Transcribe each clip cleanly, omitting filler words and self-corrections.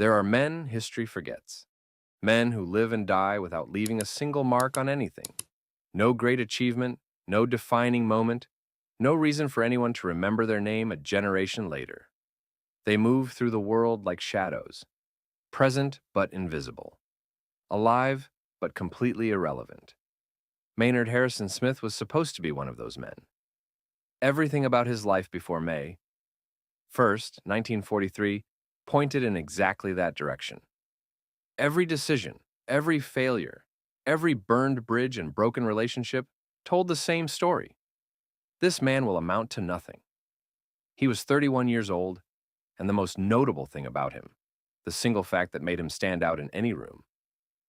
There are men history forgets. Men who live and die without leaving a single mark on anything. No great achievement, no defining moment, no reason for anyone to remember their name a generation later. They move through the world like shadows, present but invisible, alive but completely irrelevant. Maynard Harrison Smith was supposed to be one of those men. Everything about his life before May 1st, 1943, pointed in exactly that direction. Every decision, every failure, every burned bridge and broken relationship told the same story. This man will amount to nothing. He was 31 years old, and the most notable thing about him, the single fact that made him stand out in any room,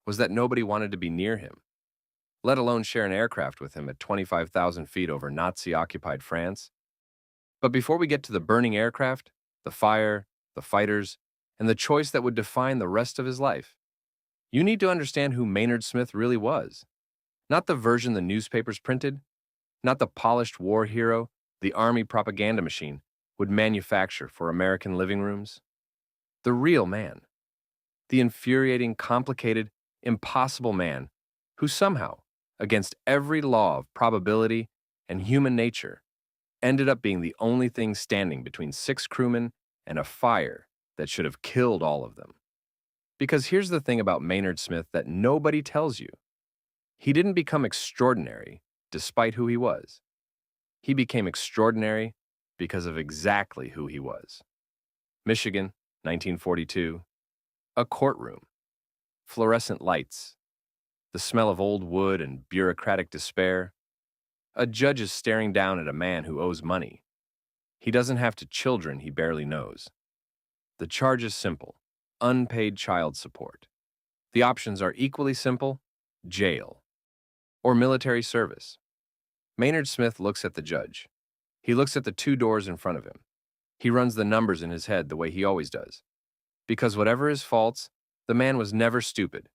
was that nobody wanted to be near him, let alone share an aircraft with him at 25,000 feet over Nazi-occupied France. But before we get to the burning aircraft, the fire, the fighters, and the choice that would define the rest of his life, you need to understand who Maynard Smith really was. Not the version the newspapers printed, not the polished war hero the army propaganda machine would manufacture for American living rooms. The real man. The infuriating, complicated, impossible man who somehow, against every law of probability and human nature, ended up being the only thing standing between six crewmen and a fire that should have killed all of them. Because here's the thing about Maynard Smith that nobody tells you. He didn't become extraordinary despite who he was. He became extraordinary because of exactly who he was. Michigan, 1942. A courtroom. Fluorescent lights. The smell of old wood and bureaucratic despair. A judge is staring down at a man who owes money. He doesn't have to children he barely knows. The charge is simple: unpaid child support. The options are equally simple: jail or military service. Maynard Smith looks at the judge. He looks at the two doors in front of him. He runs the numbers in his head the way he always does. Because whatever his faults, the man was never stupid,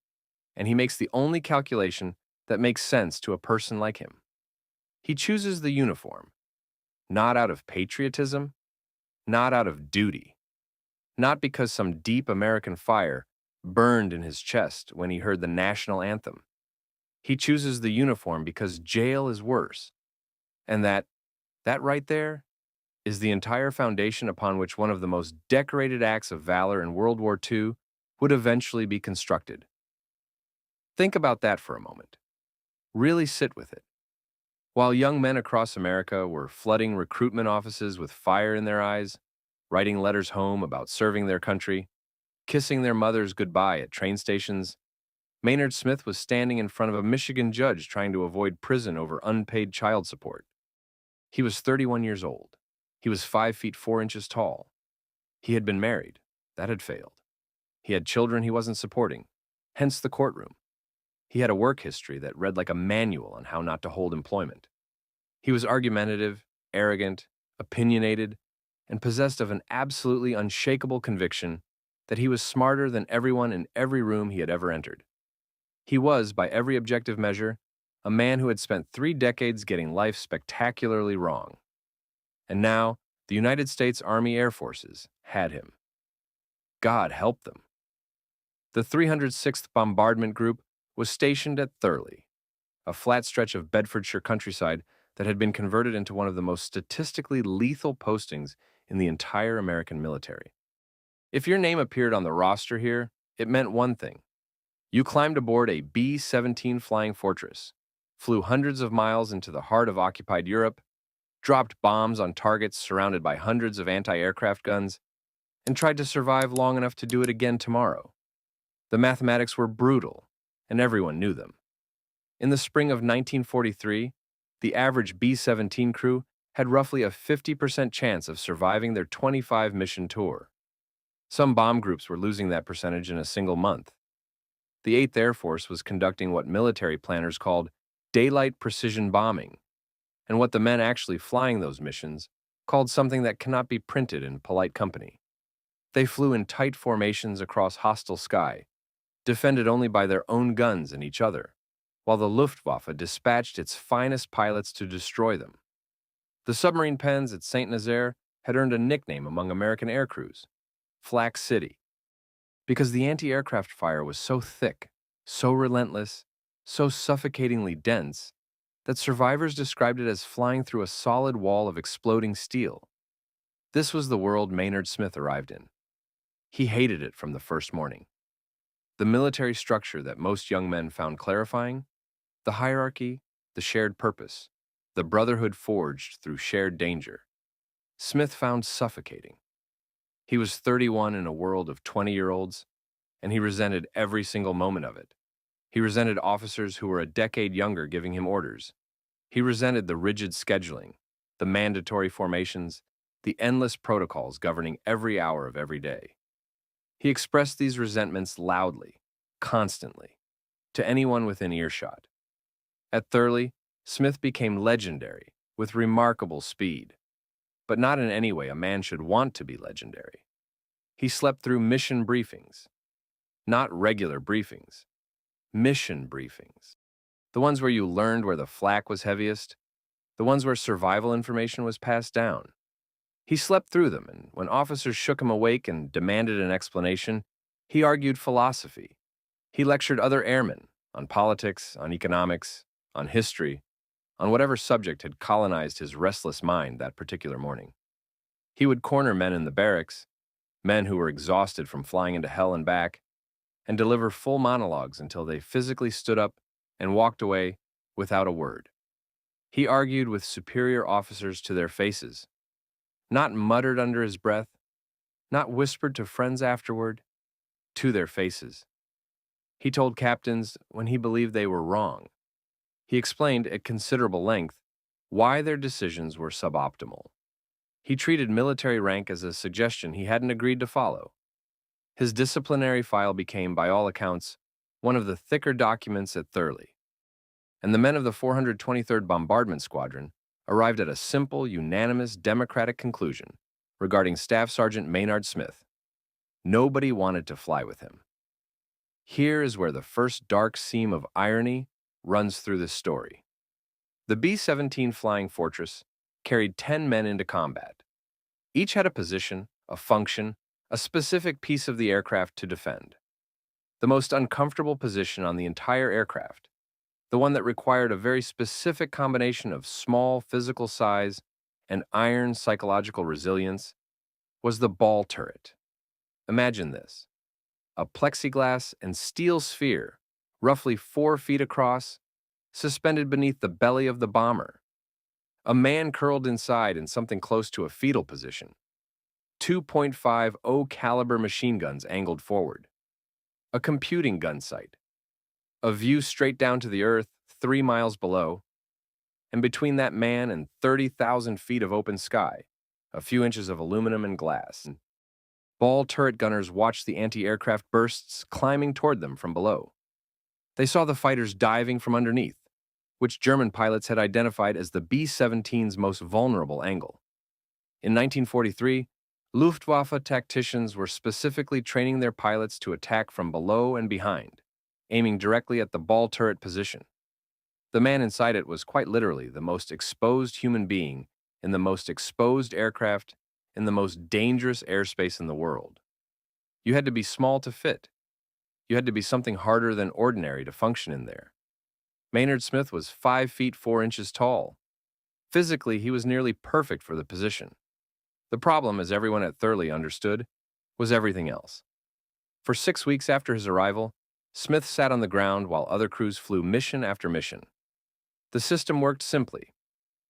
and he makes the only calculation that makes sense to a person like him. He chooses the uniform, not out of patriotism, not out of duty, not because some deep American fire burned in his chest when he heard the national anthem. He chooses the uniform because jail is worse, and that right there is the entire foundation upon which one of the most decorated acts of valor in World War II would eventually be constructed. Think about that for a moment. Really sit with it. While young men across America were flooding recruitment offices with fire in their eyes, writing letters home about serving their country, kissing their mothers goodbye at train stations, Maynard Smith was standing in front of a Michigan judge trying to avoid prison over unpaid child support. He was 31 years old. He was 5 feet 4 inches tall. He had been married. That had failed. He had children he wasn't supporting, hence the courtroom. He had a work history that read like a manual on how not to hold employment. He was argumentative, arrogant, opinionated, and possessed of an absolutely unshakable conviction that he was smarter than everyone in every room he had ever entered. He was, by every objective measure, a man who had spent 3 decades getting life spectacularly wrong. And now, the United States Army Air Forces had him. God help them. The 306th Bombardment Group was stationed at Thurley, a flat stretch of Bedfordshire countryside that had been converted into one of the most statistically lethal postings in the entire American military. If your name appeared on the roster here, it meant one thing. You climbed aboard a B-17 Flying Fortress, flew hundreds of miles into the heart of occupied Europe, dropped bombs on targets surrounded by hundreds of anti-aircraft guns, and tried to survive long enough to do it again tomorrow. The mathematics were brutal, and everyone knew them. In the spring of 1943, the average B-17 crew had roughly a 50% chance of surviving their 25-mission tour. Some bomb groups were losing that percentage in a single month. The 8th Air Force was conducting what military planners called daylight precision bombing, and what the men actually flying those missions called something that cannot be printed in polite company. They flew in tight formations across hostile sky, defended only by their own guns and each other, while the Luftwaffe dispatched its finest pilots to destroy them. The submarine pens at Saint Nazaire had earned a nickname among American air crews: Flak City. Because the anti-aircraft fire was so thick, so relentless, so suffocatingly dense, that survivors described it as flying through a solid wall of exploding steel. This was the world Maynard Smith arrived in. He hated it from the first morning. The military structure that most young men found clarifying, the hierarchy, the shared purpose, the brotherhood forged through shared danger, Smith found suffocating. He was 31 in a world of 20-year-olds, and he resented every single moment of it. He resented officers who were a decade younger giving him orders. He resented the rigid scheduling, the mandatory formations, the endless protocols governing every hour of every day. He expressed these resentments loudly, constantly, to anyone within earshot. At Thurley, Smith became legendary with remarkable speed, but not in any way a man should want to be legendary. He slept through mission briefings, not regular briefings, mission briefings. The ones where you learned where the flak was heaviest, the ones where survival information was passed down. He slept through them, and when officers shook him awake and demanded an explanation, he argued philosophy. He lectured other airmen on politics, on economics, on history, on whatever subject had colonized his restless mind that particular morning. He would corner men in the barracks, men who were exhausted from flying into hell and back, and deliver full monologues until they physically stood up and walked away without a word. He argued with superior officers to their faces, not muttered under his breath, not whispered to friends afterward, to their faces. He told captains when he believed they were wrong. He explained at considerable length why their decisions were suboptimal. He treated military rank as a suggestion he hadn't agreed to follow. His disciplinary file became, by all accounts, one of the thicker documents at Thurley. And the men of the 423rd Bombardment Squadron arrived at a simple, unanimous, democratic conclusion regarding Staff Sergeant Maynard Smith. Nobody wanted to fly with him. Here is where the first dark seam of irony runs through this story. The B-17 Flying Fortress carried 10 men into combat. Each had a position, a function, a specific piece of the aircraft to defend. The most uncomfortable position on the entire aircraft, the one that required a very specific combination of small physical size and iron psychological resilience, was the ball turret. Imagine this: a plexiglass and steel sphere, roughly 4 feet across, suspended beneath the belly of the bomber. A man curled inside in something close to a fetal position. 2.50 caliber machine guns angled forward. A computing gun sight. A view straight down to the earth 3 miles below. And between that man and 30,000 feet of open sky, a few inches of aluminum and glass. Ball turret gunners watched the anti-aircraft bursts climbing toward them from below. They saw the fighters diving from underneath, which German pilots had identified as the B-17's most vulnerable angle. In 1943, Luftwaffe tacticians were specifically training their pilots to attack from below and behind, aiming directly at the ball turret position. The man inside it was quite literally the most exposed human being in the most exposed aircraft in the most dangerous airspace in the world. You had to be small to fit. You had to be something harder than ordinary to function in there. Maynard Smith was 5 feet 4 inches tall. Physically, he was nearly perfect for the position. The problem, as everyone at Thurley understood, was everything else. For 6 weeks after his arrival, Smith sat on the ground while other crews flew mission after mission. The system worked simply.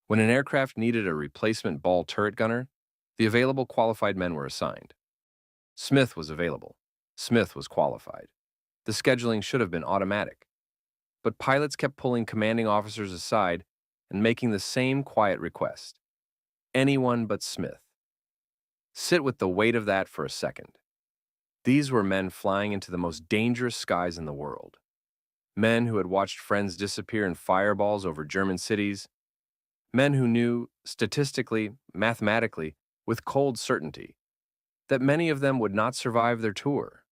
When an aircraft needed a replacement ball turret gunner, the available qualified men were assigned. Smith was available. Smith was qualified. The scheduling should have been automatic. But pilots kept pulling commanding officers aside and making the same quiet request: anyone but Smith. Sit with the weight of that for a second. These were men flying into the most dangerous skies in the world. Men who had watched friends disappear in fireballs over German cities. Men who knew, statistically, mathematically, with cold certainty, that many of them would not survive their tour.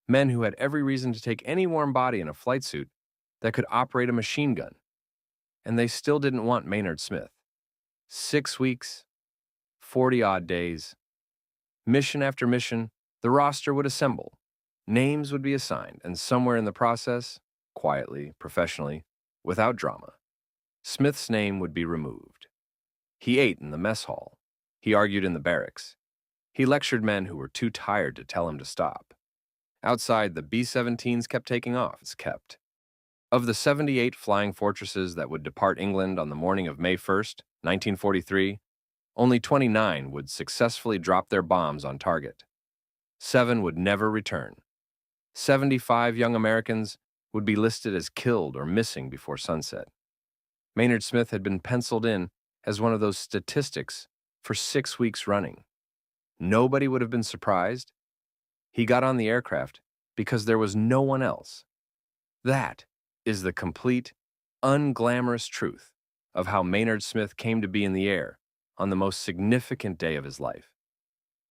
Men who had every reason to take any warm body in a flight suit that could operate a machine gun. And they still didn't want Maynard Smith. 6 weeks, 40-odd days. Mission after mission, the roster would assemble. Names would be assigned, and somewhere in the process, quietly, professionally, without drama, Smith's name would be removed. He ate in the mess hall. He argued in the barracks. He lectured men who were too tired to tell him to stop. Outside, the B-17s kept taking off. Of the 78 flying fortresses that would depart England on the morning of May 1st, 1943, only 29 would successfully drop their bombs on target. 7 would never return. 75 young Americans would be listed as killed or missing before sunset. Maynard Smith had been penciled in as one of those statistics for 6 weeks running. Nobody would have been surprised. He got on the aircraft because there was no one else. That is the complete, unglamorous truth of how Maynard Smith came to be in the air on the most significant day of his life.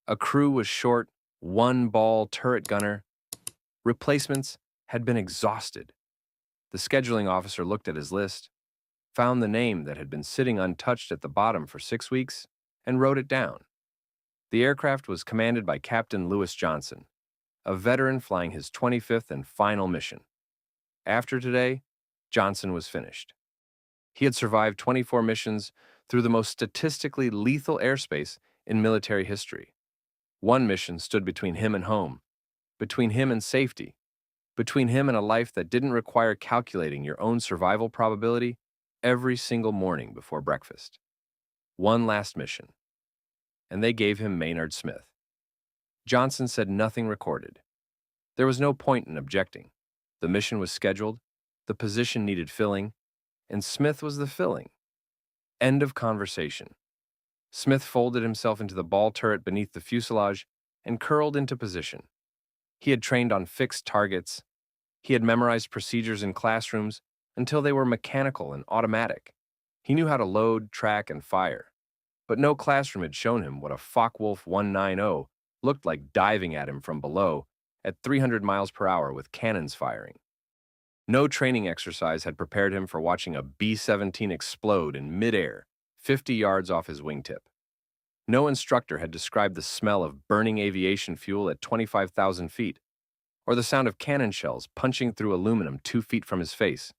A crew was short, one ball turret gunner. Replacements had been exhausted. The scheduling officer looked at his list, found the name that had been sitting untouched at the bottom for 6 weeks, and wrote it down. The aircraft was commanded by Captain Lewis Johnson, a veteran flying his 25th and final mission. After today, Johnson was finished. He had survived 24 missions through the most statistically lethal airspace in military history. One mission stood between him and home, between him and safety, between him and a life that didn't require calculating your own survival probability every single morning before breakfast. One last mission. And they gave him Maynard Smith. Johnson said nothing recorded. There was no point in objecting. The mission was scheduled, the position needed filling, and Smith was the filling. End of conversation. Smith folded himself into the ball turret beneath the fuselage and curled into position. He had trained on fixed targets. He had memorized procedures in classrooms until they were mechanical and automatic. He knew how to load, track, and fire. But no classroom had shown him what a Focke-Wulf 190 looked like diving at him from below at 300 miles per hour with cannons firing. No training exercise had prepared him for watching a B-17 explode in midair, 50 yards off his wingtip. No instructor had described the smell of burning aviation fuel at 25,000 feet, or the sound of cannon shells punching through aluminum 2 feet from his face,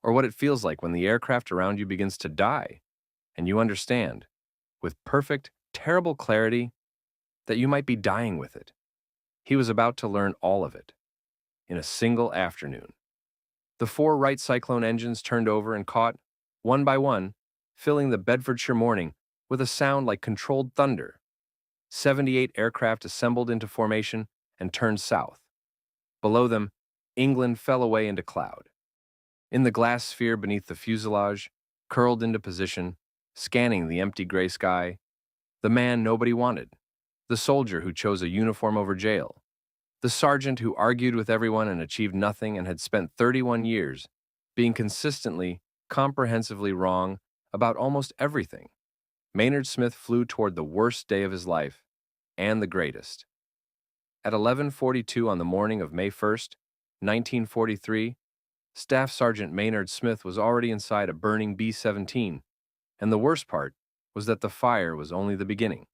or what it feels like when the aircraft around you begins to die, and you understand, with perfect, terrible clarity, that you might be dying with it. He was about to learn all of it, in a single afternoon. The 4 Wright Cyclone engines turned over and caught, one by one, filling the Bedfordshire morning with a sound like controlled thunder. 78 aircraft assembled into formation and turned south. Below them, England fell away into cloud. In the glass sphere beneath the fuselage, curled into position, scanning the empty gray sky, the man nobody wanted, the soldier who chose a uniform over jail, the sergeant who argued with everyone and achieved nothing and had spent 31 years being consistently, comprehensively wrong about almost everything. Maynard Smith flew toward the worst day of his life, and the greatest. At 11:42 on the morning of May 1st, 1943, Staff Sergeant Maynard Smith was already inside a burning B-17, and the worst part was that the fire was only the beginning.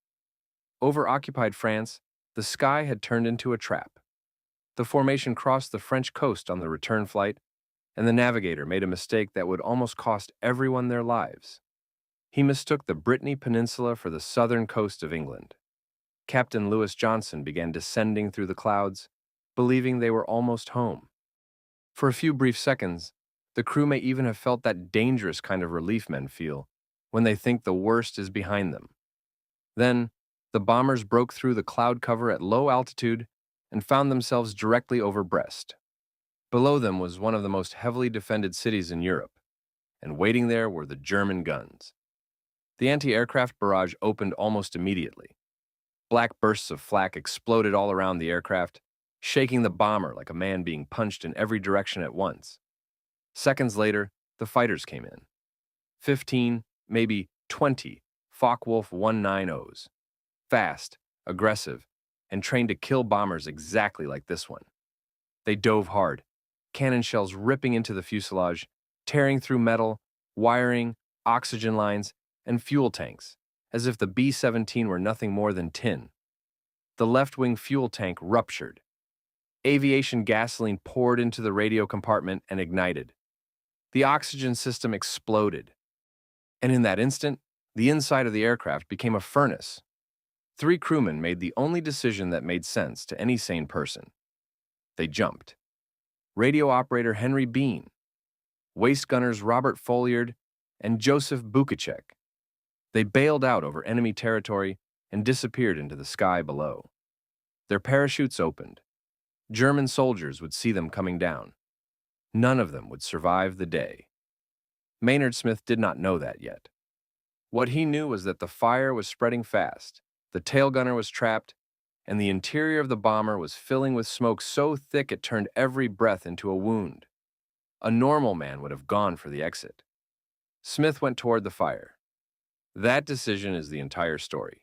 Over occupied France, the sky had turned into a trap. The formation crossed the French coast on the return flight, and the navigator made a mistake that would almost cost everyone their lives. He mistook the Brittany Peninsula for the southern coast of England. Captain Lewis Johnson began descending through the clouds, believing they were almost home. For a few brief seconds, the crew may even have felt that dangerous kind of relief men feel when they think the worst is behind them. Then, the bombers broke through the cloud cover at low altitude and found themselves directly over Brest. Below them was one of the most heavily defended cities in Europe, and waiting there were the German guns. The anti-aircraft barrage opened almost immediately. Black bursts of flak exploded all around the aircraft, shaking the bomber like a man being punched in every direction at once. Seconds later, the fighters came in. 15, maybe 20 Focke-Wulf 190s. Fast, aggressive, and trained to kill bombers exactly like this one. They dove hard, cannon shells ripping into the fuselage, tearing through metal, wiring, oxygen lines, and fuel tanks, as if the B-17 were nothing more than tin. The left-wing fuel tank ruptured. Aviation gasoline poured into the radio compartment and ignited. The oxygen system exploded. And in that instant, the inside of the aircraft became a furnace. Three crewmen made the only decision that made sense to any sane person. They jumped. Radio operator Henry Bean, waist gunners Robert Folliard, and Joseph Bukacek. They bailed out over enemy territory and disappeared into the sky below. Their parachutes opened. German soldiers would see them coming down. None of them would survive the day. Maynard Smith did not know that yet. What he knew was that the fire was spreading fast, the tail gunner was trapped, and the interior of the bomber was filling with smoke so thick it turned every breath into a wound. A normal man would have gone for the exit. Smith went toward the fire. That decision is the entire story.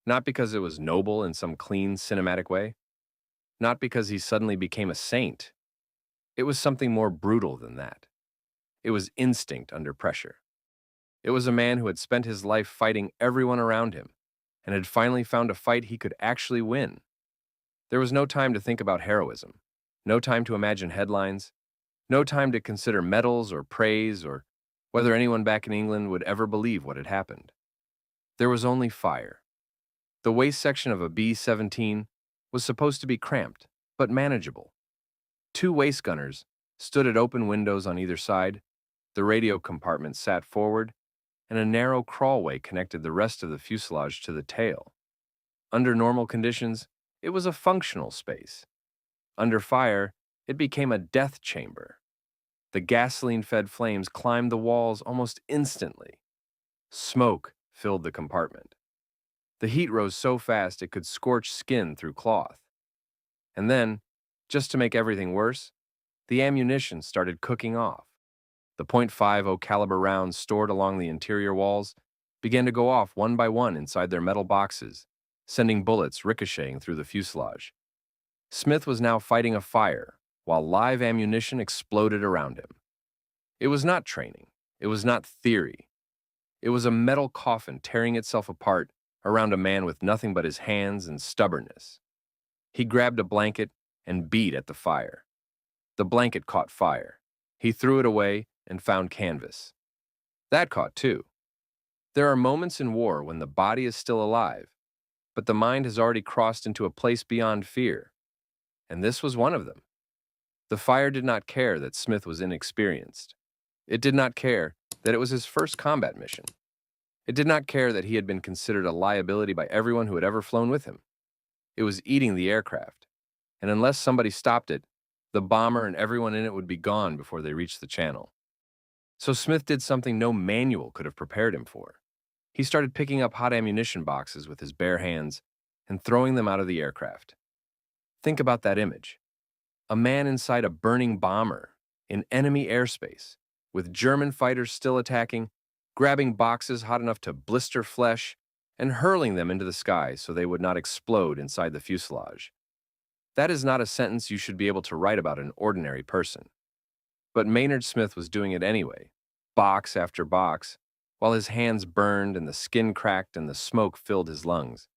Not because it was noble in some clean, cinematic way. Not because he suddenly became a saint. It was something more brutal than that. It was instinct under pressure. It was a man who had spent his life fighting everyone around him and had finally found a fight he could actually win. There was no time to think about heroism, no time to imagine headlines, no time to consider medals or praise or whether anyone back in England would ever believe what had happened. There was only fire. The waist section of a B-17 was supposed to be cramped, but manageable. Two waist gunners stood at open windows on either side, the radio compartment sat forward, and a narrow crawlway connected the rest of the fuselage to the tail. Under normal conditions, it was a functional space. Under fire, it became a death chamber. The gasoline-fed flames climbed the walls almost instantly. Smoke filled the compartment. The heat rose so fast it could scorch skin through cloth. And then, just to make everything worse, the ammunition started cooking off. The .50 caliber rounds stored along the interior walls began to go off one by one inside their metal boxes, sending bullets ricocheting through the fuselage. Smith was now fighting a fire, while live ammunition exploded around him. It was not training. It was not theory. It was a metal coffin tearing itself apart around a man with nothing but his hands and stubbornness. He grabbed a blanket and beat at the fire. The blanket caught fire. He threw it away and found canvas. That caught too. There are moments in war when the body is still alive, but the mind has already crossed into a place beyond fear. And this was one of them. The fire did not care that Smith was inexperienced. It did not care that it was his first combat mission. It did not care that he had been considered a liability by everyone who had ever flown with him. It was eating the aircraft, and unless somebody stopped it, the bomber and everyone in it would be gone before they reached the channel. So Smith did something no manual could have prepared him for. He started picking up hot ammunition boxes with his bare hands and throwing them out of the aircraft. Think about that image. A man inside a burning bomber in enemy airspace, with German fighters still attacking, grabbing boxes hot enough to blister flesh, and hurling them into the sky so they would not explode inside the fuselage. That is not a sentence you should be able to write about an ordinary person. But Maynard Smith was doing it anyway, box after box, while his hands burned and the skin cracked and the smoke filled his lungs.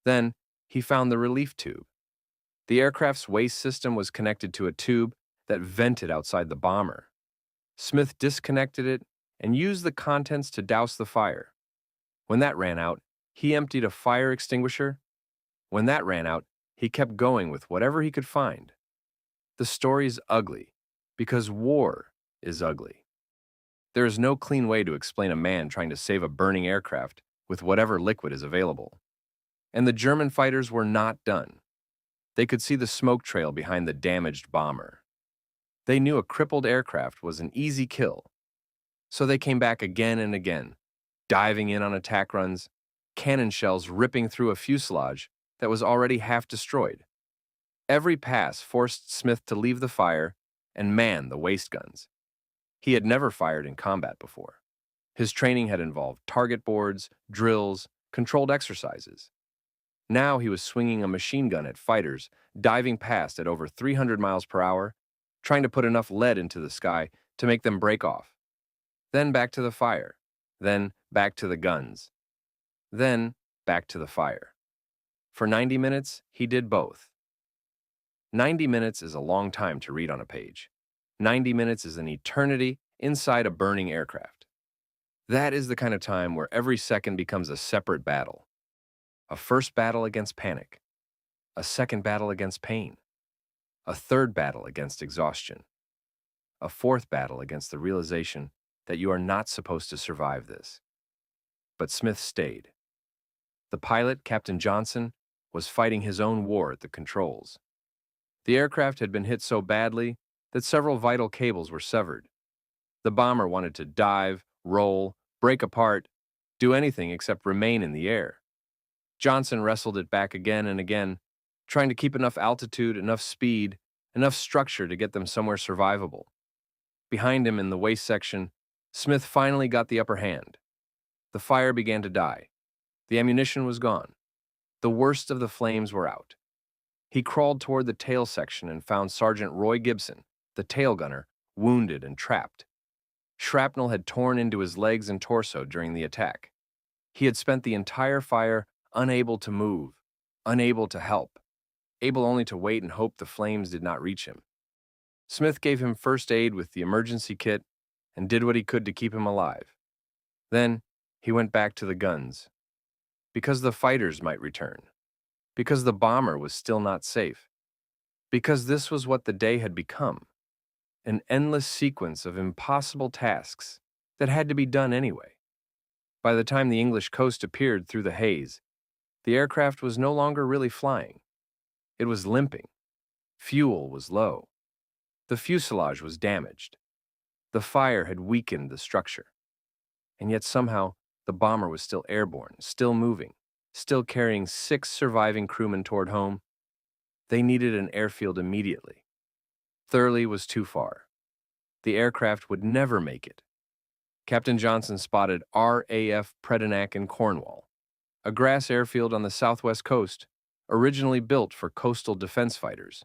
Then he found the relief tube. The aircraft's waste system was connected to a tube that vented outside the bomber. Smith disconnected it and used the contents to douse the fire. When that ran out, he emptied a fire extinguisher. When that ran out, he kept going with whatever he could find. The story's ugly, because war is ugly. There is no clean way to explain a man trying to save a burning aircraft with whatever liquid is available. And the German fighters were not done. They could see the smoke trail behind the damaged bomber. They knew a crippled aircraft was an easy kill. So they came back again and again, diving in on attack runs, cannon shells ripping through a fuselage that was already half destroyed. Every pass forced Smith to leave the fire and man the waist guns. He had never fired in combat before. His training had involved target boards, drills, controlled exercises. Now he was swinging a machine gun at fighters, diving past at over 300 miles per hour, trying to put enough lead into the sky to make them break off. Then back to the fire. Then back to the guns. Then back to the fire. For 90 minutes, he did both. 90 minutes is a long time to read on a page. 90 minutes is an eternity inside a burning aircraft. That is the kind of time where every second becomes a separate battle. A first battle against panic, a second battle against pain, a third battle against exhaustion, a fourth battle against the realization that you are not supposed to survive this. But Smith stayed. The pilot, Captain Johnson, was fighting his own war at the controls. The aircraft had been hit so badly that several vital cables were severed. The bomber wanted to dive, roll, break apart, do anything except remain in the air. Johnson wrestled it back again and again, trying to keep enough altitude, enough speed, enough structure to get them somewhere survivable. Behind him in the waist section, Smith finally got the upper hand. The fire began to die. The ammunition was gone. The worst of the flames were out. He crawled toward the tail section and found Sergeant Roy Gibson, the tail gunner, wounded and trapped. Shrapnel had torn into his legs and torso during the attack. He had spent the entire fire unable to move, unable to help, able only to wait and hope the flames did not reach him. Smith gave him first aid with the emergency kit and did what he could to keep him alive. Then he went back to the guns. Because the fighters might return. Because the bomber was still not safe. Because this was what the day had become. An endless sequence of impossible tasks that had to be done anyway. By the time the English coast appeared through the haze, the aircraft was no longer really flying. It was limping. Fuel was low. The fuselage was damaged. The fire had weakened the structure. And yet somehow, the bomber was still airborne, still moving, still carrying 6 surviving crewmen toward home. They needed an airfield immediately. Thurley was too far. The aircraft would never make it. Captain Johnson spotted RAF Predenac in Cornwall, a grass airfield on the southwest coast, originally built for coastal defense fighters.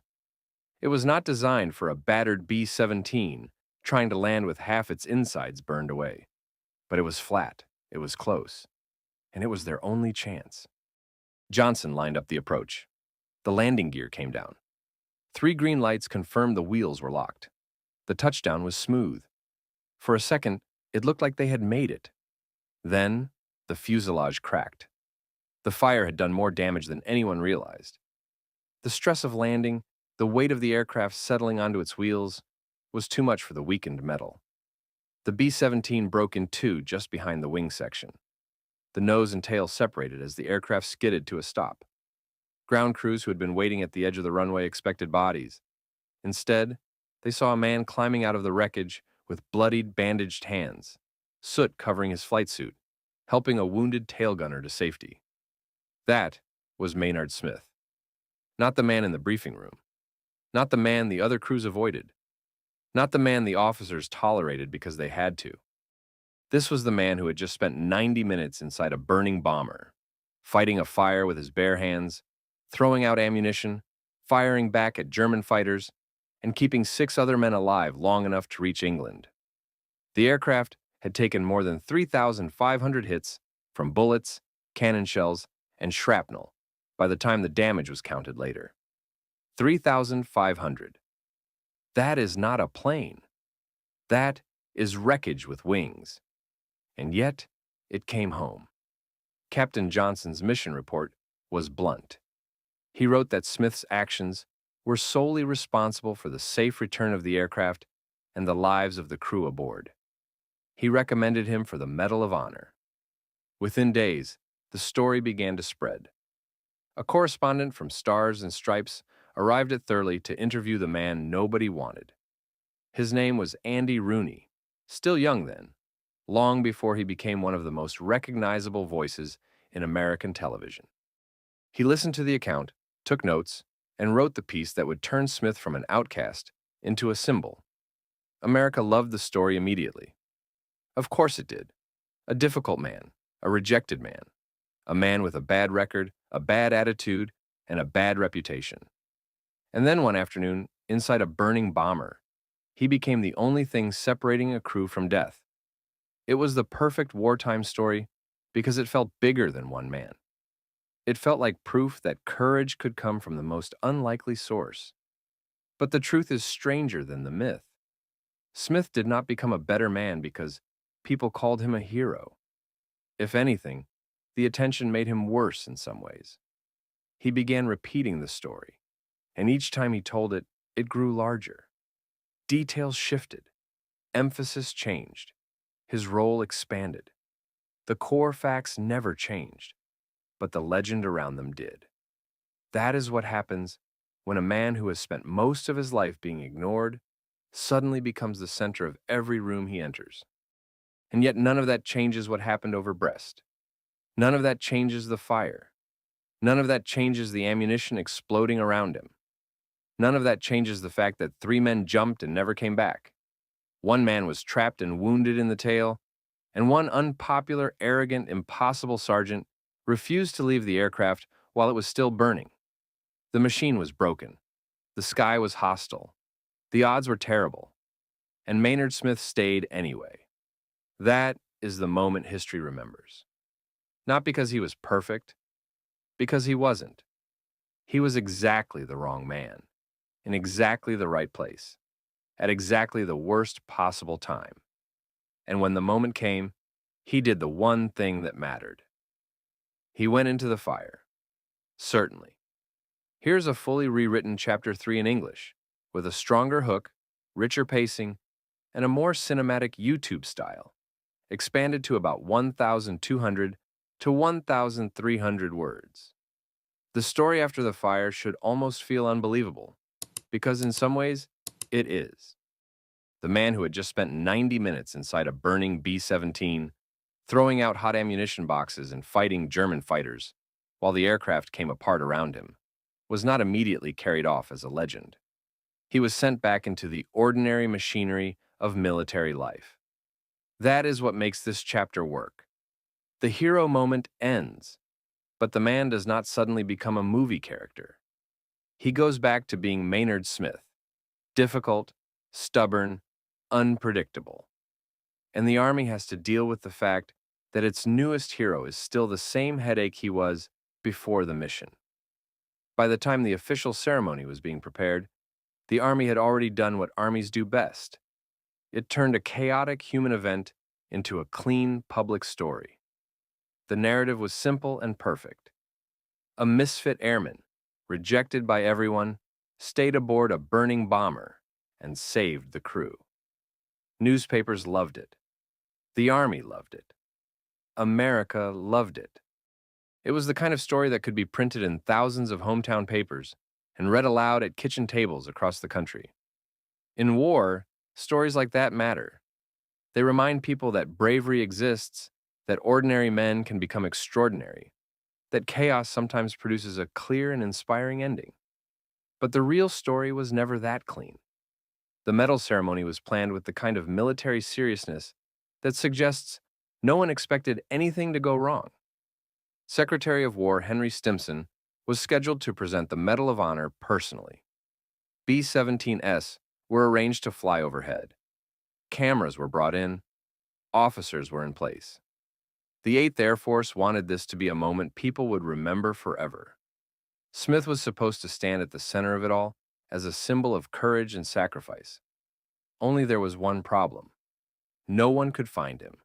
It was not designed for a battered B-17 trying to land with half its insides burned away. But it was flat, it was close, and it was their only chance. Johnson lined up the approach. The landing gear came down. 3 green lights confirmed the wheels were locked. The touchdown was smooth. For a second, it looked like they had made it. Then, the fuselage cracked. The fire had done more damage than anyone realized. The stress of landing, the weight of the aircraft settling onto its wheels, was too much for the weakened metal. The B-17 broke in two just behind the wing section. The nose and tail separated as the aircraft skidded to a stop. Ground crews who had been waiting at the edge of the runway expected bodies. Instead, they saw a man climbing out of the wreckage with bloodied, bandaged hands, soot covering his flight suit, helping a wounded tail gunner to safety. That was Maynard Smith. Not the man in the briefing room. Not the man the other crews avoided. Not the man the officers tolerated because they had to. This was the man who had just spent 90 minutes inside a burning bomber, fighting a fire with his bare hands, throwing out ammunition, firing back at German fighters, and keeping 6 other men alive long enough to reach England. The aircraft had taken more than 3,500 hits from bullets, cannon shells, and shrapnel by the time the damage was counted later. 3,500. That is not a plane. That is wreckage with wings. And yet, it came home. Captain Johnson's mission report was blunt. He wrote that Smith's actions were solely responsible for the safe return of the aircraft and the lives of the crew aboard. He recommended him for the Medal of Honor. Within days, the story began to spread. A correspondent from Stars and Stripes arrived at Thurley to interview the man nobody wanted. His name was Andy Rooney, still young then, long before he became one of the most recognizable voices in American television. He listened to the account, took notes, and wrote the piece that would turn Smith from an outcast into a symbol. America loved the story immediately. Of course it did. A difficult man, a rejected man, a man with a bad record, a bad attitude, and a bad reputation. And then one afternoon, inside a burning bomber, he became the only thing separating a crew from death. It was the perfect wartime story because it felt bigger than one man. It felt like proof that courage could come from the most unlikely source. But the truth is stranger than the myth. Smith did not become a better man because people called him a hero. If anything, the attention made him worse in some ways. He began repeating the story, and each time he told it, it grew larger. Details shifted, emphasis changed, his role expanded. The core facts never changed, but the legend around them did. That is what happens when a man who has spent most of his life being ignored suddenly becomes the center of every room he enters. And yet none of that changes what happened over Brest. None of that changes the fire. None of that changes the ammunition exploding around him. None of that changes the fact that 3 men jumped and never came back. 1 man was trapped and wounded in the tail, and 1 unpopular, arrogant, impossible sergeant refused to leave the aircraft while it was still burning. The machine was broken. The sky was hostile. The odds were terrible. And Maynard Smith stayed anyway. That is the moment history remembers. Not because he was perfect, because he wasn't. He was exactly the wrong man, in exactly the right place, at exactly the worst possible time. And when the moment came, he did the one thing that mattered. He went into the fire. Certainly. Here's a fully rewritten Chapter 3 in English, with a stronger hook, richer pacing, and a more cinematic YouTube style, expanded to about 1,200 to 1,300 words. The story after the fire should almost feel unbelievable, because in some ways, it is. The man who had just spent 90 minutes inside a burning B-17, throwing out hot ammunition boxes and fighting German fighters, while the aircraft came apart around him, was not immediately carried off as a legend. He was sent back into the ordinary machinery of military life. That is what makes this chapter work. The hero moment ends, but the man does not suddenly become a movie character. He goes back to being Maynard Smith, difficult, stubborn, unpredictable. And the Army has to deal with the fact that its newest hero is still the same headache he was before the mission. By the time the official ceremony was being prepared, the Army had already done what armies do best. It turned a chaotic human event into a clean public story. The narrative was simple and perfect. A misfit airman, rejected by everyone, stayed aboard a burning bomber and saved the crew. Newspapers loved it. The Army loved it. America loved it. It was the kind of story that could be printed in thousands of hometown papers and read aloud at kitchen tables across the country. In war, stories like that matter. They remind people that bravery exists, that ordinary men can become extraordinary, that chaos sometimes produces a clear and inspiring ending. But the real story was never that clean. The medal ceremony was planned with the kind of military seriousness that suggests no one expected anything to go wrong. Secretary of War Henry Stimson was scheduled to present the Medal of Honor personally. B-17s were arranged to fly overhead. Cameras were brought in. Officers were in place. The 8th Air Force wanted this to be a moment people would remember forever. Smith was supposed to stand at the center of it all as a symbol of courage and sacrifice. Only there was one problem. No one could find him.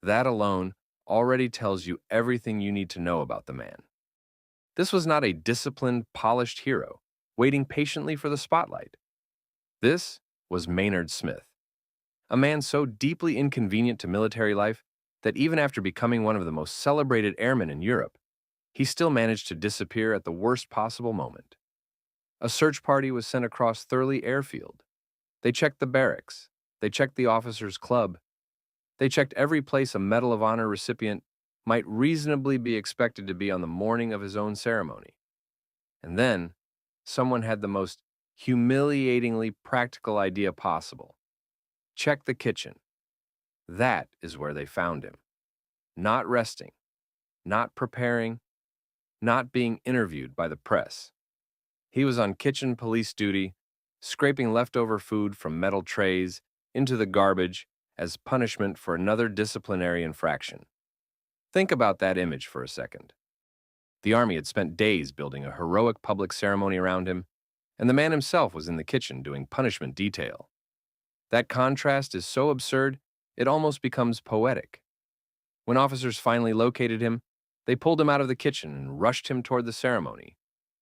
That alone already tells you everything you need to know about the man. This was not a disciplined, polished hero waiting patiently for the spotlight. This was Maynard Smith, a man so deeply inconvenient to military life that even after becoming one of the most celebrated airmen in Europe, he still managed to disappear at the worst possible moment. A search party was sent across Thurley Airfield. They checked the barracks. They checked the officers' club. They checked every place a Medal of Honor recipient might reasonably be expected to be on the morning of his own ceremony. And then, someone had the most humiliatingly practical idea possible. Check the kitchen. That is where they found him. Not resting, not preparing, not being interviewed by the press. He was on kitchen police duty, scraping leftover food from metal trays into the garbage as punishment for another disciplinary infraction. Think about that image for a second. The Army had spent days building a heroic public ceremony around him, and the man himself was in the kitchen doing punishment detail. That contrast is so absurd, it almost becomes poetic. When officers finally located him, they pulled him out of the kitchen and rushed him toward the ceremony,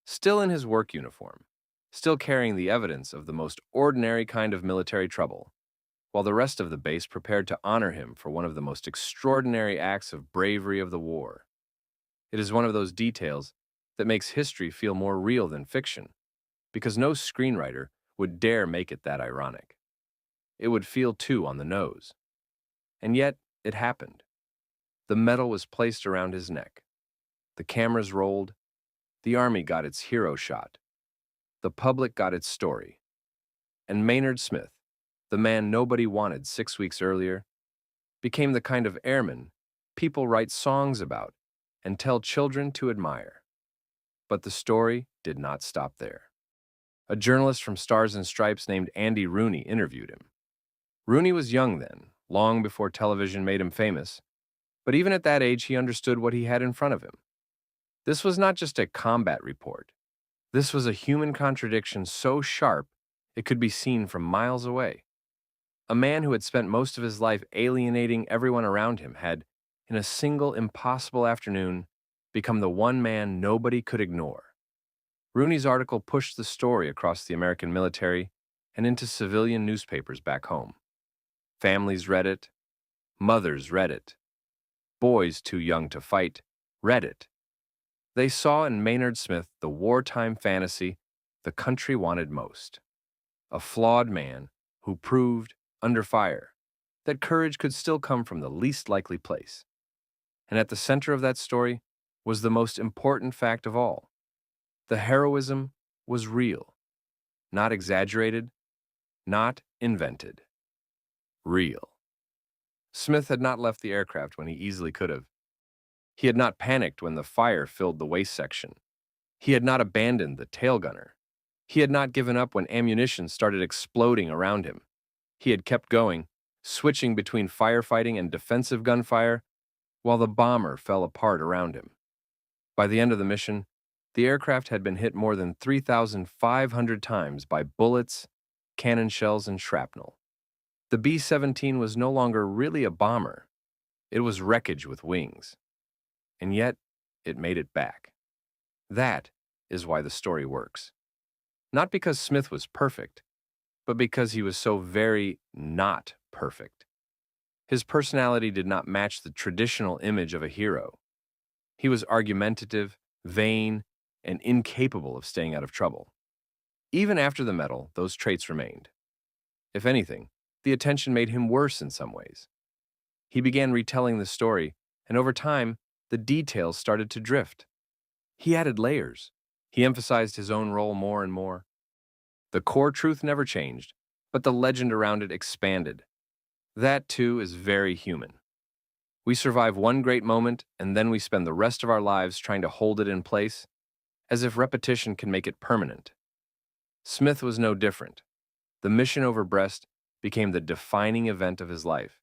still in his work uniform, still carrying the evidence of the most ordinary kind of military trouble, while the rest of the base prepared to honor him for one of the most extraordinary acts of bravery of the war. It is one of those details that makes history feel more real than fiction, because no screenwriter would dare make it that ironic. It would feel too on the nose. And yet, it happened. The medal was placed around his neck. The cameras rolled. The army got its hero shot. The public got its story. And Maynard Smith, the man nobody wanted 6 weeks earlier, became the kind of airman people write songs about and tell children to admire. But the story did not stop there. A journalist from Stars and Stripes named Andy Rooney interviewed him. Rooney was young then, long before television made him famous, but even at that age he understood what he had in front of him. This was not just a combat report. This was a human contradiction so sharp it could be seen from miles away. A man who had spent most of his life alienating everyone around him had, in a single impossible afternoon, become the one man nobody could ignore. Rooney's article pushed the story across the American military and into civilian newspapers back home. Families read it. Mothers read it. Boys too young to fight read it. They saw in Maynard Smith the wartime fantasy the country wanted most. A flawed man who proved, under fire, that courage could still come from the least likely place. And at the center of that story was the most important fact of all. The heroism was real, not exaggerated, not invented. Real. Smith had not left the aircraft when he easily could have. He had not panicked when the fire filled the waist section. He had not abandoned the tail gunner. He had not given up when ammunition started exploding around him. He had kept going, switching between firefighting and defensive gunfire, while the bomber fell apart around him. By the end of the mission, the aircraft had been hit more than 3,500 times by bullets, cannon shells, and shrapnel. The B-17 was no longer really a bomber. It was wreckage with wings. And yet, it made it back. That is why the story works. Not because Smith was perfect, but because he was so very not perfect. His personality did not match the traditional image of a hero. He was argumentative, vain, and incapable of staying out of trouble. Even after the medal, those traits remained. If anything, the attention made him worse in some ways. He began retelling the story, and over time, the details started to drift. He added layers. He emphasized his own role more and more. The core truth never changed, but the legend around it expanded. That, too, is very human. We survive one great moment, and then we spend the rest of our lives trying to hold it in place, as if repetition can make it permanent. Smith was no different. The mission over Brest became the defining event of his life,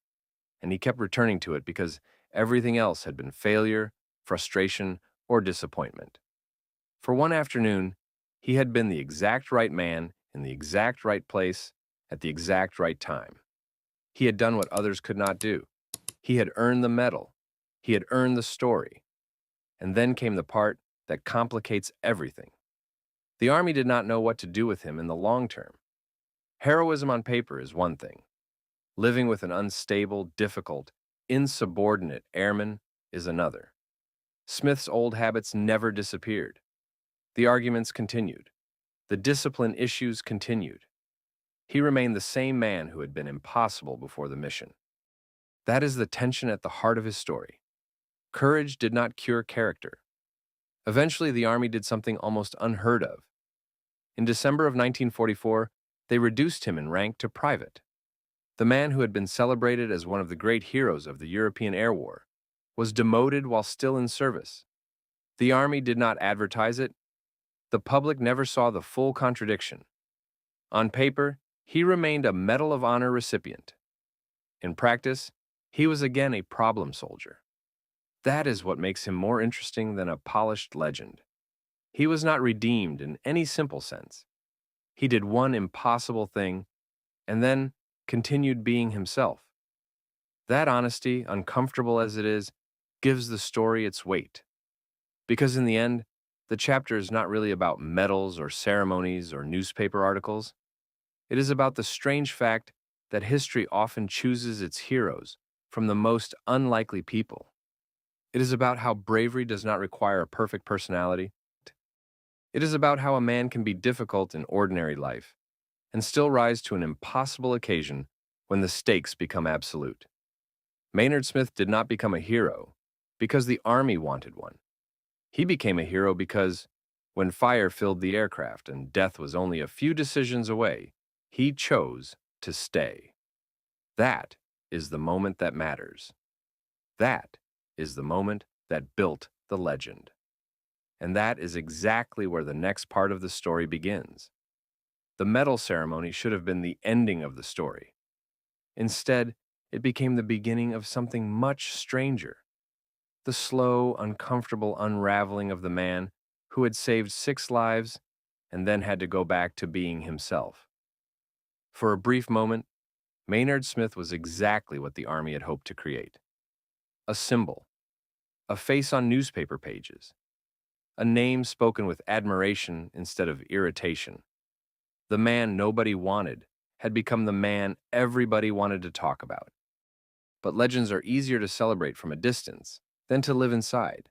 and he kept returning to it because everything else had been failure, frustration, or disappointment. For one afternoon, he had been the exact right man in the exact right place at the exact right time. He had done what others could not do. He had earned the medal. He had earned the story. And then came the part that complicates everything. The Army did not know what to do with him in the long term. Heroism on paper is one thing. Living with an unstable, difficult, insubordinate airman is another. Smith's old habits never disappeared. The arguments continued. The discipline issues continued. He remained the same man who had been impossible before the mission. That is the tension at the heart of his story. Courage did not cure character. Eventually, the Army did something almost unheard of. In December of 1944, they reduced him in rank to private. The man who had been celebrated as one of the great heroes of the European Air War was demoted while still in service. The Army did not advertise it. The public never saw the full contradiction. On paper, he remained a Medal of Honor recipient. In practice, he was again a problem soldier. That is what makes him more interesting than a polished legend. He was not redeemed in any simple sense. He did one impossible thing and then continued being himself. That honesty, uncomfortable as it is, gives the story its weight. Because in the end, the chapter is not really about medals or ceremonies or newspaper articles. It is about the strange fact that history often chooses its heroes from the most unlikely people. It is about how bravery does not require a perfect personality. It is about how a man can be difficult in ordinary life and still rise to an impossible occasion when the stakes become absolute. Maynard Smith did not become a hero because the army wanted one. He became a hero because, when fire filled the aircraft and death was only a few decisions away, he chose to stay. That is the moment that matters. That is the moment that built the legend. And that is exactly where the next part of the story begins. The medal ceremony should have been the ending of the story. Instead, it became the beginning of something much stranger. The slow, uncomfortable unraveling of the man who had saved 6 lives and then had to go back to being himself. For a brief moment, Maynard Smith was exactly what the Army had hoped to create. A symbol, a face on newspaper pages, a name spoken with admiration instead of irritation. The man nobody wanted had become the man everybody wanted to talk about. But legends are easier to celebrate from a distance than to live inside,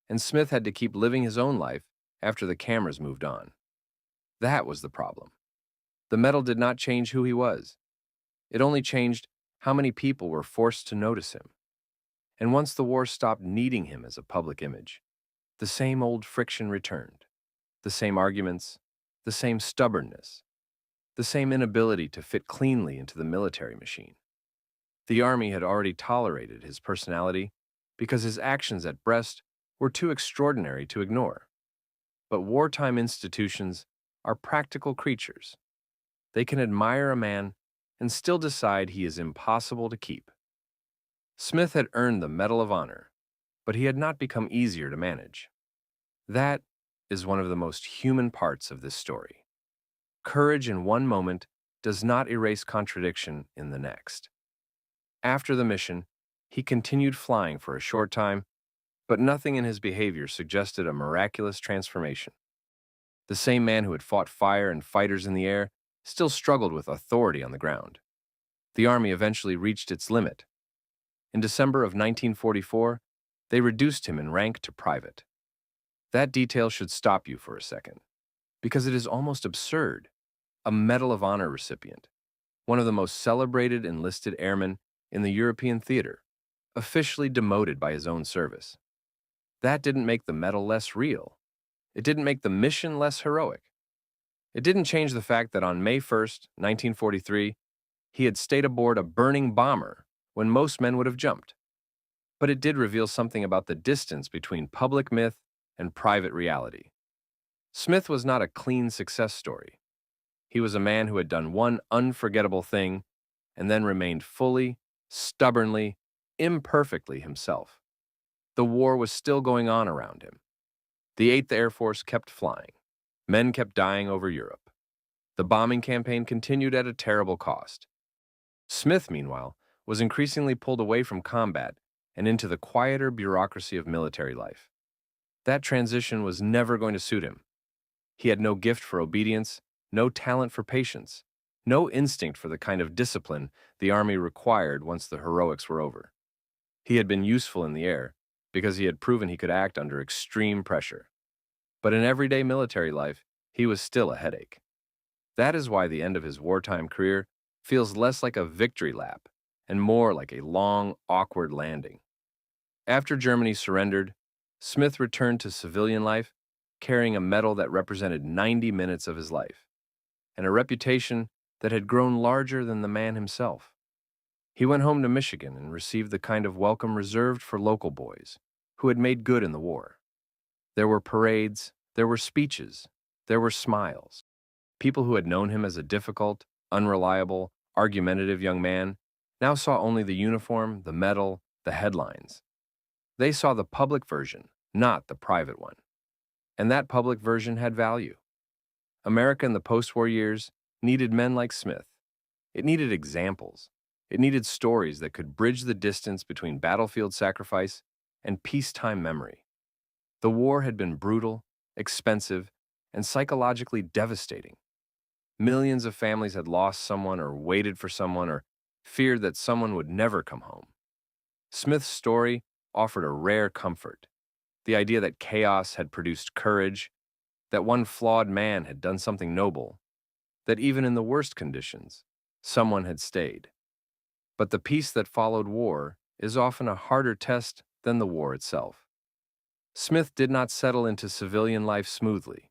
and Smith had to keep living his own life after the cameras moved on. That was the problem. The medal did not change who he was. It only changed how many people were forced to notice him. And once the war stopped needing him as a public image, the same old friction returned. The same arguments, the same stubbornness, the same inability to fit cleanly into the military machine. The Army had already tolerated his personality because his actions at Brest were too extraordinary to ignore. But wartime institutions are practical creatures. They can admire a man and still decide he is impossible to keep. Smith had earned the Medal of Honor, but he had not become easier to manage. That is one of the most human parts of this story. Courage in one moment does not erase contradiction in the next. After the mission, he continued flying for a short time, but nothing in his behavior suggested a miraculous transformation. The same man who had fought fire and fighters in the air still struggled with authority on the ground. The Army eventually reached its limit. In December of 1944, they reduced him in rank to private. That detail should stop you for a second, because it is almost absurd. A Medal of Honor recipient, one of the most celebrated enlisted airmen in the European theater, officially demoted by his own service. That didn't make the medal less real. It didn't make the mission less heroic. It didn't change the fact that on May 1st, 1943, he had stayed aboard a burning bomber when most men would have jumped. But it did reveal something about the distance between public myth and private reality. Smith was not a clean success story. He was a man who had done one unforgettable thing and then remained fully, stubbornly, imperfectly himself. The war was still going on around him. The 8th Air Force kept flying. Men kept dying over Europe. The bombing campaign continued at a terrible cost. Smith, meanwhile, was increasingly pulled away from combat and into the quieter bureaucracy of military life. That transition was never going to suit him. He had no gift for obedience, no talent for patience, no instinct for the kind of discipline the Army required once the heroics were over. He had been useful in the air because he had proven he could act under extreme pressure. But in everyday military life, he was still a headache. That is why the end of his wartime career feels less like a victory lap and more like a long, awkward landing. After Germany surrendered, Smith returned to civilian life carrying a medal that represented 90 minutes of his life, and a reputation that had grown larger than the man himself. He went home to Michigan and received the kind of welcome reserved for local boys who had made good in the war. There were parades, there were speeches, there were smiles. People who had known him as a difficult, unreliable, argumentative young man now saw only the uniform, the medal, the headlines. They saw the public version, not the private one. And that public version had value. America in the post-war years needed men like Smith. It needed examples. It needed stories that could bridge the distance between battlefield sacrifice and peacetime memory. The war had been brutal, expensive, and psychologically devastating. Millions of families had lost someone or waited for someone or feared that someone would never come home. Smith's story offered a rare comfort, the idea that chaos had produced courage, that one flawed man had done something noble, that even in the worst conditions, someone had stayed. But the peace that followed war is often a harder test than the war itself. Smith did not settle into civilian life smoothly.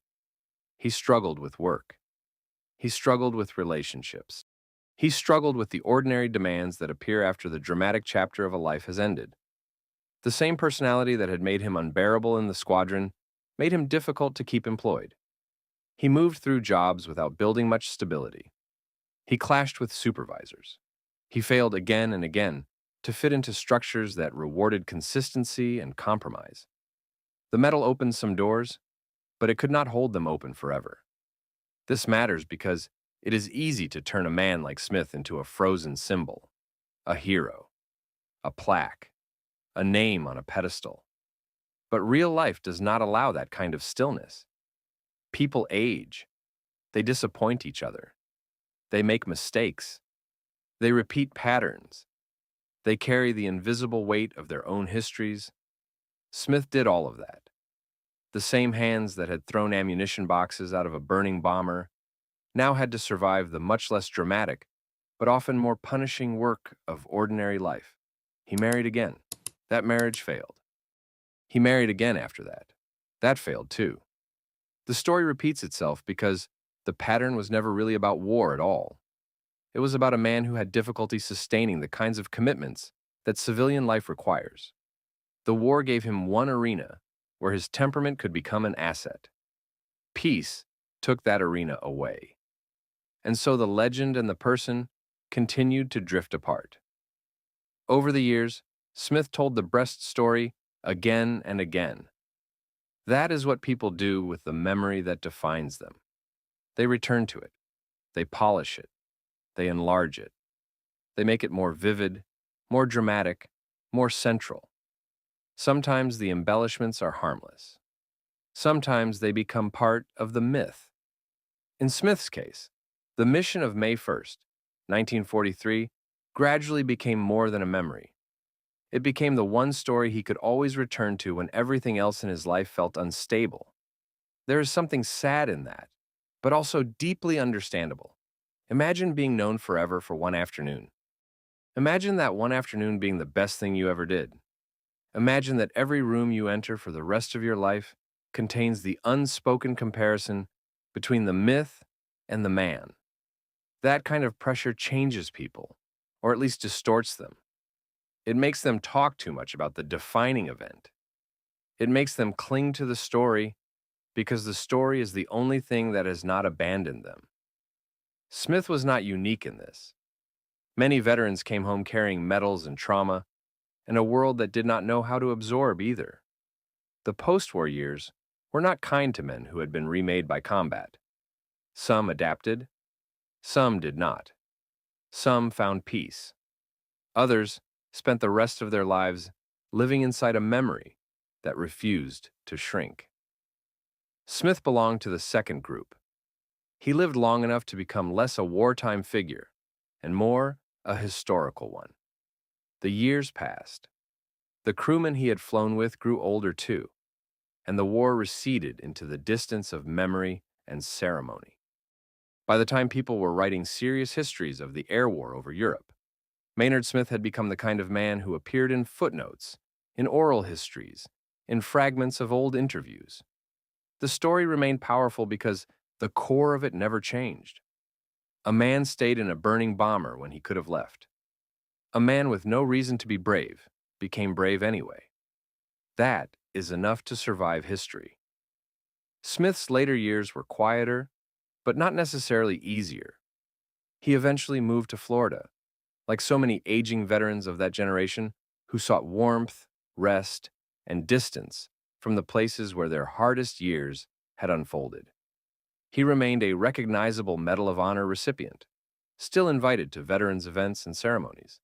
He struggled with work. He struggled with relationships. He struggled with the ordinary demands that appear after the dramatic chapter of a life has ended. The same personality that had made him unbearable in the squadron made him difficult to keep employed. He moved through jobs without building much stability. He clashed with supervisors. He failed again and again to fit into structures that rewarded consistency and compromise. The medal opened some doors, but it could not hold them open forever. This matters because it is easy to turn a man like Smith into a frozen symbol, a hero, a plaque, a name on a pedestal. But real life does not allow that kind of stillness. People age. They disappoint each other. They make mistakes. They repeat patterns. They carry the invisible weight of their own histories. Smith did all of that. The same hands that had thrown ammunition boxes out of a burning bomber now had to survive the much less dramatic, but often more punishing work of ordinary life. He married again. That marriage failed. He married again after that. That failed too. The story repeats itself because the pattern was never really about war at all. It was about a man who had difficulty sustaining the kinds of commitments that civilian life requires. The war gave him one arena where his temperament could become an asset. Peace took that arena away. And so the legend and the person continued to drift apart. Over the years, Smith told the Brest story again and again. That is what people do with the memory that defines them. They return to it. They polish it. They enlarge it. They make it more vivid, more dramatic, more central. Sometimes the embellishments are harmless. Sometimes they become part of the myth. In Smith's case, the mission of May 1st, 1943, gradually became more than a memory. It became the one story he could always return to when everything else in his life felt unstable. There is something sad in that, but also deeply understandable. Imagine being known forever for one afternoon. Imagine that one afternoon being the best thing you ever did. Imagine that every room you enter for the rest of your life contains the unspoken comparison between the myth and the man. That kind of pressure changes people, or at least distorts them. It makes them talk too much about the defining event. It makes them cling to the story because the story is the only thing that has not abandoned them. Smith was not unique in this. Many veterans came home carrying medals and trauma, and a world that did not know how to absorb either. The post-war years were not kind to men who had been remade by combat. Some adapted, some did not. Some found peace. Others spent the rest of their lives living inside a memory that refused to shrink. Smith belonged to the second group. He lived long enough to become less a wartime figure and more a historical one. The years passed. The crewmen he had flown with grew older too, and the war receded into the distance of memory and ceremony. By the time people were writing serious histories of the air war over Europe, Maynard Smith had become the kind of man who appeared in footnotes, in oral histories, in fragments of old interviews. The story remained powerful because the core of it never changed. A man stayed in a burning bomber when he could have left. A man with no reason to be brave became brave anyway. That is enough to survive history. Smith's later years were quieter, but not necessarily easier. He eventually moved to Florida, like so many aging veterans of that generation who sought warmth, rest, and distance from the places where their hardest years had unfolded. He remained a recognizable Medal of Honor recipient, still invited to veterans' events and ceremonies,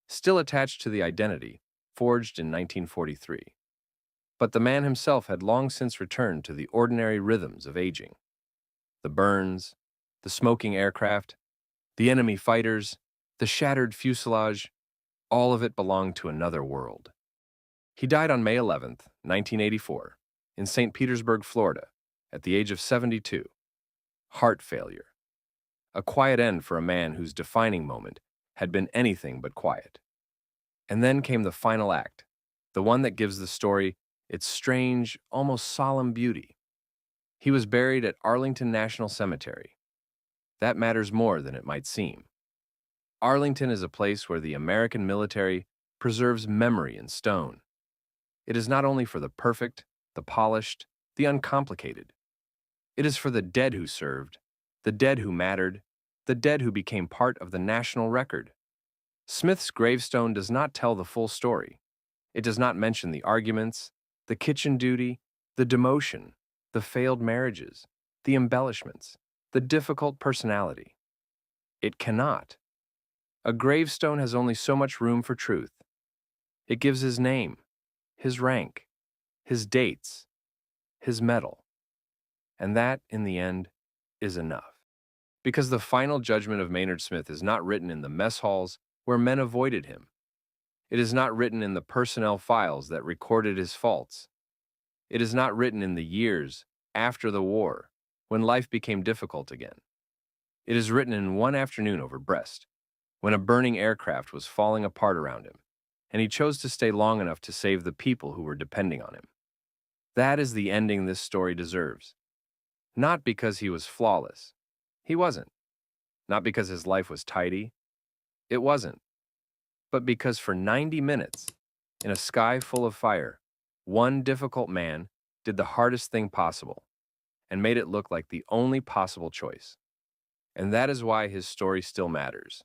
still attached to the identity forged in 1943. But the man himself had long since returned to the ordinary rhythms of aging. The burns, the smoking aircraft, the enemy fighters, the shattered fuselage, all of it belonged to another world. He died on May 11th, 1984, in St. Petersburg, Florida, at the age of 72. Heart failure. A quiet end for a man whose defining moment had been anything but quiet. And then came the final act, the one that gives the story its strange, almost solemn beauty. He was buried at Arlington National Cemetery. That matters more than it might seem. Arlington is a place where the American military preserves memory in stone. It is not only for the perfect, the polished, the uncomplicated. It is for the dead who served, the dead who mattered, the dead who became part of the national record. Smith's gravestone does not tell the full story. It does not mention the arguments, the kitchen duty, the demotion, the failed marriages, the embellishments, the difficult personality. It cannot. A gravestone has only so much room for truth. It gives his name, his rank, his dates, his medal. And that, in the end, is enough. Because the final judgment of Maynard Smith is not written in the mess halls where men avoided him. It is not written in the personnel files that recorded his faults. It is not written in the years after the war, when life became difficult again. It is written in one afternoon over Brest, when a burning aircraft was falling apart around him, and he chose to stay long enough to save the people who were depending on him. That is the ending this story deserves. Not because he was flawless. He wasn't. Not because his life was tidy. It wasn't. But because for 90 minutes, in a sky full of fire, one difficult man did the hardest thing possible and made it look like the only possible choice. And that is why his story still matters.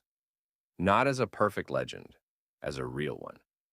Not as a perfect legend, as a real one.